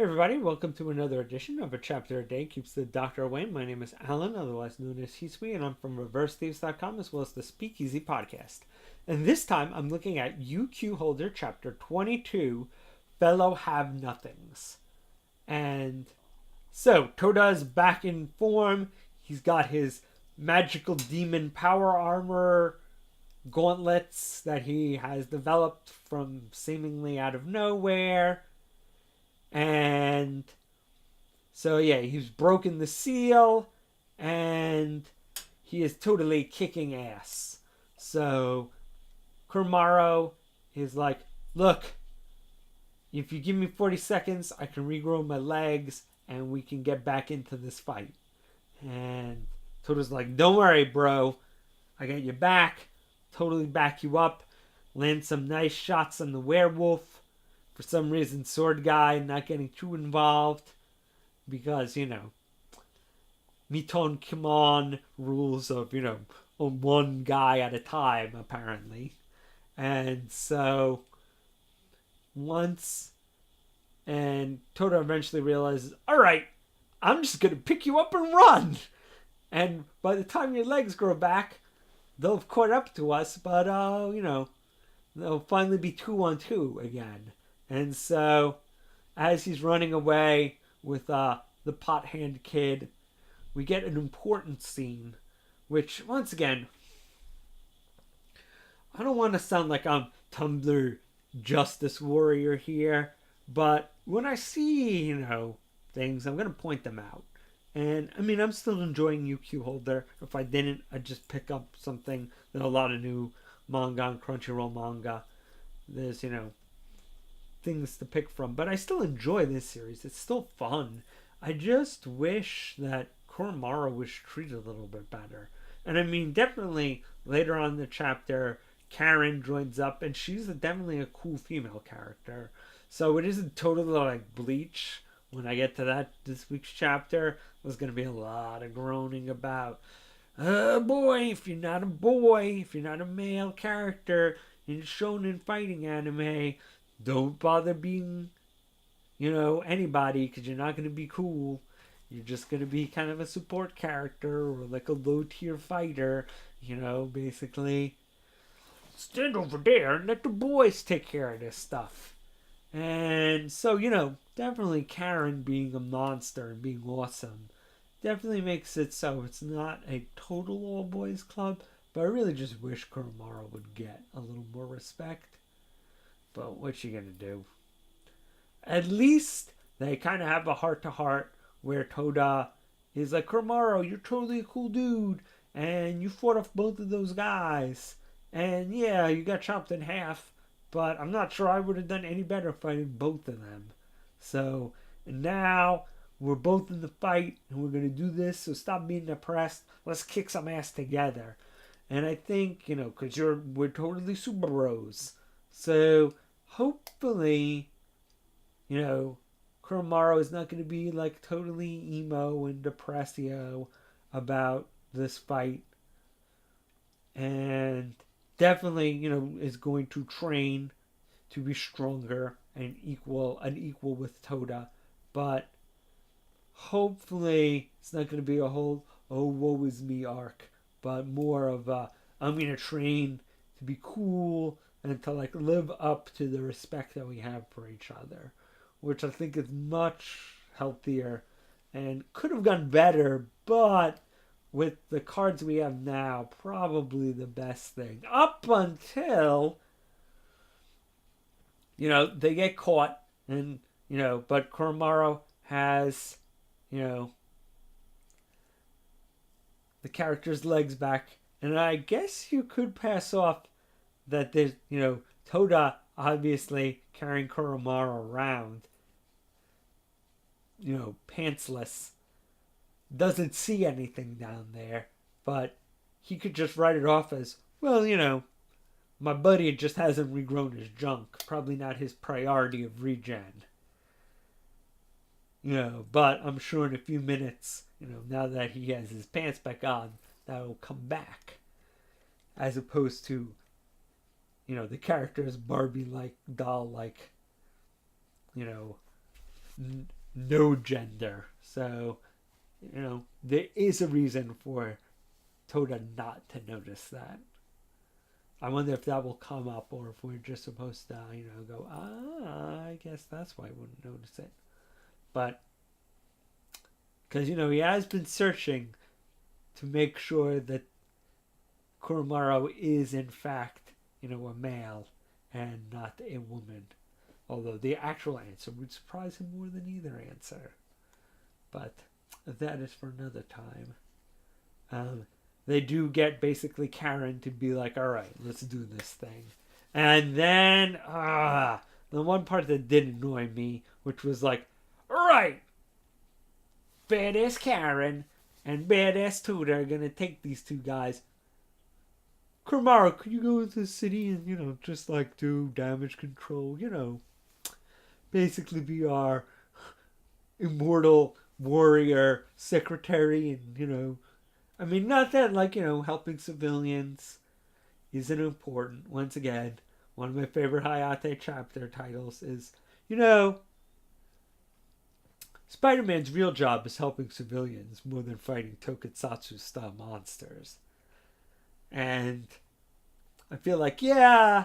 Hey everybody, welcome to another edition of A Chapter a Day Keeps the Doctor Away. My name is Alan, otherwise known as Hisui, and I'm from ReverseThieves.com as well as the Speakeasy Podcast. And this time I'm looking at UQ Holder Chapter 22, Fellow Have Nothings. And so, Toda's back in form. He's got his magical demon power armor gauntlets that he has developed from seemingly out of nowhere. And so, yeah, he's broken the seal and he is totally kicking ass. So, Kurmaro is like, look, if you give me 40 seconds, I can regrow my legs and we can get back into this fight. And Toto's like, don't worry, bro. I got your back. Totally back you up. Land some nice shots on the werewolf. For some reason, Sword Guy not getting too involved. Because, Miton Kimon rules of, on one guy at a time, apparently. And so, once, and Toto eventually realizes, all right, I'm just going to pick you up and run. And by the time your legs grow back, they'll have caught up to us, but, they'll finally be 2-on-2 again. And so, as he's running away with the pot hand kid, we get an important scene, which, once again, I don't want to sound like I'm Tumblr justice warrior here, but when I see, things, I'm going to point them out. And, I mean, I'm still enjoying UQ Holder. If I didn't, I'd just pick up something. There's a lot of new manga on Crunchyroll manga. There's, things to pick from. But I still enjoy this series. It's still fun. I just wish that Koromaru was treated a little bit better. And I mean, definitely later on in the chapter, Karen joins up, and she's definitely a cool female character. So it isn't totally like Bleach. When I get to that this week's chapter, there's going to be a lot of groaning about, oh boy, if you're not a boy, if you're not a male character in shonen fighting anime, don't bother being, anybody, because you're not going to be cool. You're just going to be kind of a support character or like a low tier fighter, basically. Stand over there and let the boys take care of this stuff. And so, definitely Karen being a monster and being awesome definitely makes it so it's not a total all boys club, but I really just wish Kuromaro would get a little more respect. But what you gonna do? At least they kind of have a heart to heart where Toda is like, Kuromaro, you're totally a cool dude, and you fought off both of those guys, and yeah, you got chopped in half, but I'm not sure I would have done any better fighting both of them. So, and now we're both in the fight and we're going to do this, so stop being depressed. Let's kick some ass together. And I think, because we're totally super bros. So, hopefully, Kuromaro is not going to be like totally emo and depressio about this fight. And definitely, is going to train to be stronger and equal with Toda. But hopefully it's not going to be a whole oh woe is me arc, but more of a I'm going to train to be cool and to like live up to the respect that we have for each other, which I think is much healthier and could have gone better, but with the cards we have now, probably the best thing up until they get caught and but Kuromaro has you know the character's legs back, and I guess you could pass off that there's Toda obviously carrying Kuromaro around pantsless, doesn't see anything down there, but he could just write it off as, well, my buddy just hasn't regrown his junk. Probably not his priority of regen. But I'm sure in a few minutes, now that he has his pants back on, that'll come back. As opposed to, the character's Barbie-like, doll-like, no gender. So, there is a reason for Toda not to notice that. I wonder if that will come up or if we're just supposed to, go, I guess that's why I wouldn't notice it. But, because, he has been searching to make sure that Kuromaro is, in fact, a male and not a woman. Although the actual answer would surprise him more than either answer. But that is for another time. They do get basically Karen to be like, all right, let's do this thing. And then, the one part that did annoy me, which was like, all right, badass Karen and badass Tuda are going to take these two guys. Kuromaro, could you go into the city and, just like do damage control, basically be our immortal warrior secretary and, I mean, not that, like, helping civilians isn't important. Once again, one of my favorite Hayate chapter titles is, Spider-Man's real job is helping civilians more than fighting tokusatsu-style monsters. And I feel like, yeah,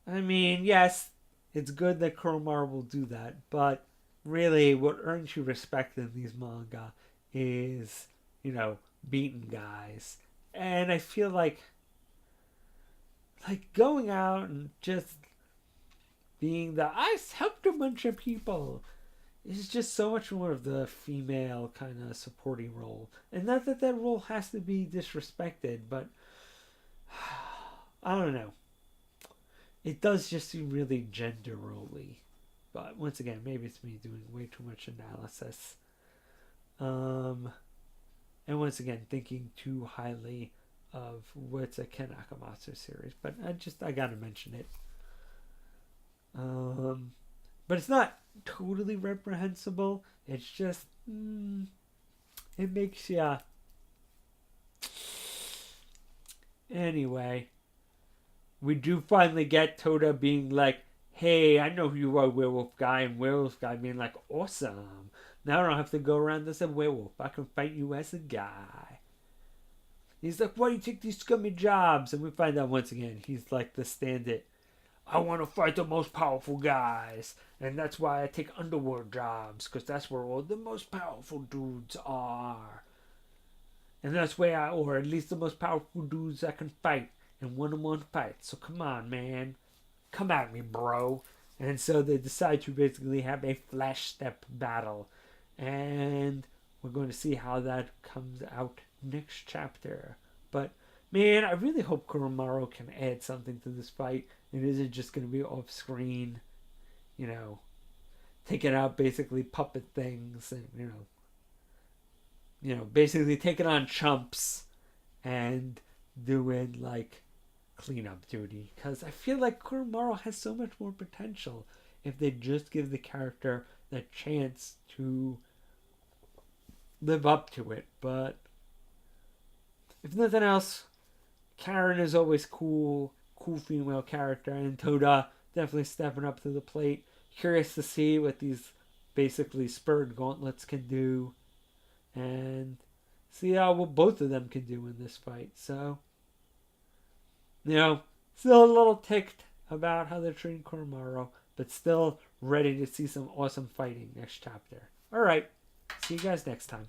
I mean, yes, it's good that Kuromaro will do that, but really what earns you respect in these manga is, beating guys. And I feel like going out and just being I helped a bunch of people is just so much more of the female kind of supporting role. And not that that role has to be disrespected, but I don't know. It does just seem really gender roly. But once again, maybe it's me doing way too much analysis. And once again, thinking too highly of what's a Ken Akamatsu series. But I gotta mention it. But it's not totally reprehensible. It's just, it makes you. Anyway, we do finally get Toda being like, hey, I know who you are, werewolf guy, and werewolf guy being like, awesome. Now I don't have to go around as a werewolf. I can fight you as a guy. He's like, why do you take these scummy jobs? And we find out once again, he's like the stand-it. I want to fight the most powerful guys. And that's why I take underworld jobs. Because that's where all the most powerful dudes are. And that's where or at least the most powerful dudes that can fight in one-on-one fights. So come on, man. Come at me, bro. And so they decide to basically have a flash step battle. And we're going to see how that comes out next chapter. But, man, I really hope Kuromaro can add something to this fight. It isn't just going to be off screen, taking out basically puppet things and, basically taking on chumps and doing, like, cleanup duty. Because I feel like Kuromaro has so much more potential if they just give the character the chance to live up to it. But if nothing else, Karen is always cool female character, and Toda definitely stepping up to the plate. Curious to see what these basically spurred gauntlets can do, and see how what both of them can do in this fight. So, still a little ticked about how they're treating Kuromaro, but still ready to see some awesome fighting next chapter. Alright, see you guys next time.